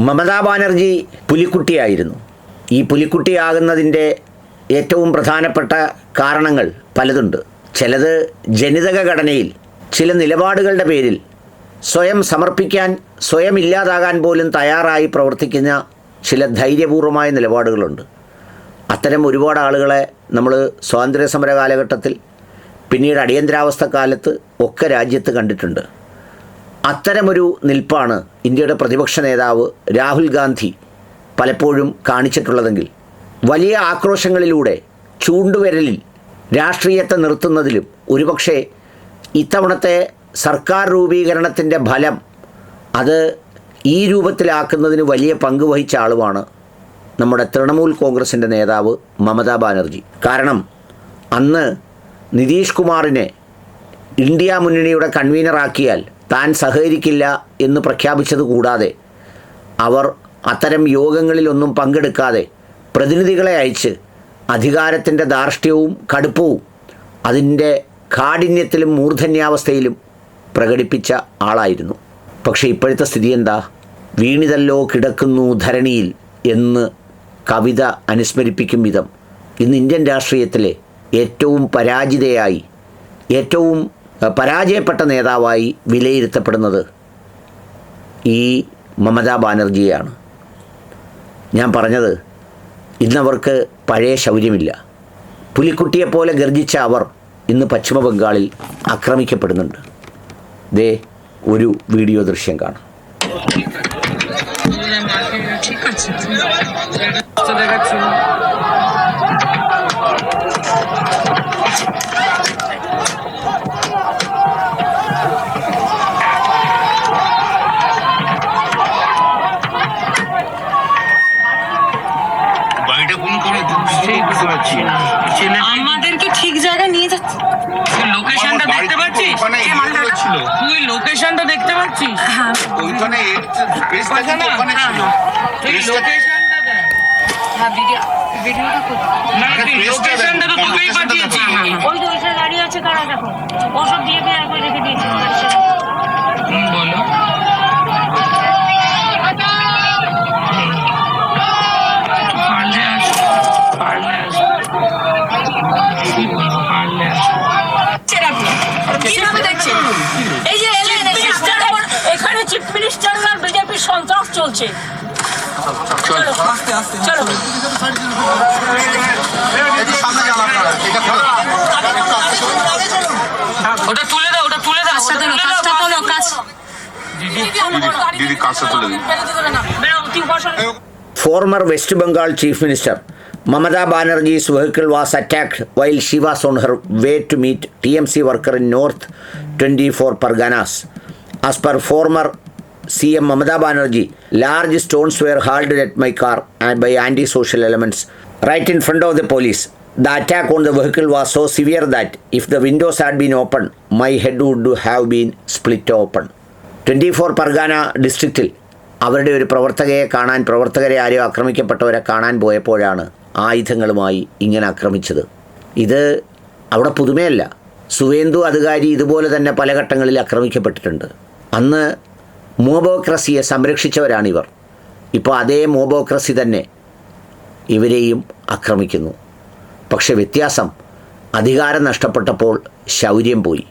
മമതാ ബാനർജി പുലിക്കുട്ടിയായിരുന്നു. ഈ പുലിക്കുട്ടിയാകുന്നതിൻ്റെ ഏറ്റവും പ്രധാനപ്പെട്ട കാരണങ്ങൾ പലതുണ്ട്. ചിലത് ജനിതക ഘടനയിൽ ചില നിലപാടുകളുടെ പേരിൽ സ്വയം സമർപ്പിക്കാൻ, സ്വയം ഇല്ലാതാകാൻ പോലും തയ്യാറായി പ്രവർത്തിക്കുന്ന ചില ധൈര്യപൂർവമായ നിലപാടുകളുണ്ട്. അത്തരം ഒരുപാട് ആളുകളെ നമ്മൾ സ്വാതന്ത്ര്യ സമര കാലഘട്ടത്തിൽ, പിന്നീട് അടിയന്തരാവസ്ഥ കാലത്ത് ഒക്കെ രാജ്യത്ത് കണ്ടിട്ടുണ്ട്. അത്തരമൊരു നിൽപ്പാണ് ഇന്ത്യയുടെ പ്രതിപക്ഷ നേതാവ് രാഹുൽ ഗാന്ധി പലപ്പോഴും കാണിച്ചിട്ടുള്ളതെങ്കിൽ, വലിയ ആക്രോശങ്ങളിലൂടെ ചൂണ്ടുവിരലിൽ രാഷ്ട്രീയത്തെ നിർത്തുന്നതിലും ഒരുപക്ഷെ ഇത്തവണത്തെ സർക്കാർ രൂപീകരണത്തിൻ്റെ ഫലം അത് ഈ രൂപത്തിലാക്കുന്നതിന് വലിയ പങ്ക് വഹിച്ച ആളുമാണ് നമ്മുടെ തൃണമൂൽ കോൺഗ്രസിൻ്റെ നേതാവ് മമതാ ബാനർജി. കാരണം അന്ന് നിതീഷ് കുമാറിനെ ഇന്ത്യ മുന്നണിയുടെ കൺവീനറാക്കിയാൽ താൻ സഹകരിക്കില്ല എന്ന് പ്രഖ്യാപിച്ചത് കൂടാതെ അവർ അത്തരം യോഗങ്ങളിലൊന്നും പങ്കെടുക്കാതെ പ്രതിനിധികളെ അയച്ച് അധികാരത്തിൻ്റെ ധാർഷ്ട്യവും കടുപ്പവും അതിൻ്റെ കാഠിന്യത്തിലും മൂർധന്യാവസ്ഥയിലും പ്രകടിപ്പിച്ച ആളായിരുന്നു. പക്ഷേ ഇപ്പോഴത്തെ സ്ഥിതി എന്താ? വീണിതല്ലോ കിടക്കുന്നു ധരണിയിൽ എന്ന് കവിത അനുസ്മരിപ്പിക്കും വിധം ഇന്ന് ഇന്ത്യൻ രാഷ്ട്രീയത്തിലെ ഏറ്റവും പരാജിതയായി, ഏറ്റവും പരാജയപ്പെട്ട നേതാവായി വിലയിരുത്തപ്പെടുന്നത് ഈ മമതാ ബാനർജിയാണ്. ഞാൻ പറഞ്ഞത്, ഇന്നവർക്ക് പഴയ ശൗര്യമില്ല. പുലിക്കുട്ടിയെപ്പോലെ ഗർജിച്ച അവർ ഇന്ന് പശ്ചിമ ബംഗാളിൽ ആക്രമിക്കപ്പെടുന്നുണ്ട്. ദേ ഒരു വീഡിയോ ദൃശ്യം കാണാം. আমাদেরকে ঠিক জায়গায় নিয়ে যাচ্ছে। লোকেশনটা দেখতে পাচ্ছিস? তুই লোকেশনটা দেখতে পাচ্ছিস? হ্যাঁ, ওইখানে লোকেশনটা দেখ। হ্যাঁ, ভিডিওটা না, তুই লোকেশনটা তো তোকেই পাঠিয়েছি। ওই তো ওইখানে দাঁড়িয়ে আছে, কারা দেখো, ওসব দিয়ে একবার রেখে দিয়েছি। বলো এখানে চিফ মিনিস্টার আর বিজেপির সন্ত্রাস চলছে। চলো ওটা তুলে দাও, ওটা তুলে দাও, দিদি কাছে তুলে দিন। Former West Bengal Chief Minister Mamata Banerjee's vehicle was attacked while she was on her way to meet TMC worker in North 24 Parganas. As per former CM Mamata Banerjee, large stones were hurled at my car and by anti-social elements right in front of the police. The attack on the vehicle was so severe that if the windows had been opened, my head would have been split open. 24 Pargana districtil അവരുടെ ഒരു പ്രവർത്തകരെ ആരോ ആക്രമിക്കപ്പെട്ടവരെ കാണാൻ പോയപ്പോഴാണ് ആയുധങ്ങളുമായി ഇങ്ങനെ ആക്രമിച്ചത്. ഇത് അവിടെ പുതുമയല്ല. സുവേന്ദു അധികാരി ഇതുപോലെ തന്നെ പല ഘട്ടങ്ങളിൽ ആക്രമിക്കപ്പെട്ടിട്ടുണ്ട്. അന്ന് മോബോക്രസിയെ സംരക്ഷിച്ചവരാണിവർ. ഇപ്പോൾ അതേ മോബോക്രസി തന്നെ ഇവരെയും ആക്രമിക്കുന്നു. പക്ഷെ വ്യത്യാസം, അധികാരം നഷ്ടപ്പെട്ടപ്പോൾ ശൗര്യം പോയി.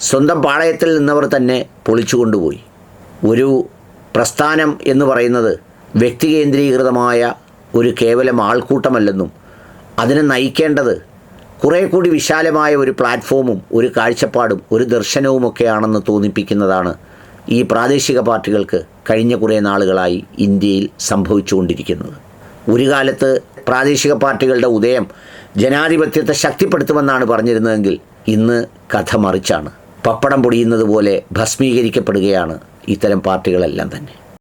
സ്വന്തം പാളയത്തിൽ നിന്നവർ തന്നെ പൊളിച്ചുകൊണ്ടുപോയി. ഒരു പ്രസ്ഥാനം എന്ന് പറയുന്നത് വ്യക്തി കേന്ദ്രീകൃതമായ ഒരു കേവലം ആൾക്കൂട്ടമല്ലെന്നും അതിനെ നയിക്കേണ്ടത് കുറേ കൂടി വിശാലമായ ഒരു പ്ലാറ്റ്ഫോമും ഒരു കാഴ്ചപ്പാടും ഒരു ദർശനവുമൊക്കെയാണെന്ന് തോന്നിപ്പിക്കുന്നതാണ് ഈ പ്രാദേശിക പാർട്ടികൾക്ക് കഴിഞ്ഞ കുറേ നാളുകളായി ഇന്ത്യയിൽ സംഭവിച്ചുകൊണ്ടിരിക്കുന്നത്. ഒരു കാലത്ത് പ്രാദേശിക പാർട്ടികളുടെ ഉദയം ജനാധിപത്യത്തെ ശക്തിപ്പെടുത്തുമെന്നാണ് പറഞ്ഞിരുന്നതെങ്കിൽ ഇന്ന് കഥ മറിച്ചാണ്. പപ്പടം പൊടിയുന്നത് പോലെ ഭസ്മീകരിക്കപ്പെടുകയാണ് ഇത്തരം പാർട്ടികളെല്ലാം തന്നെ.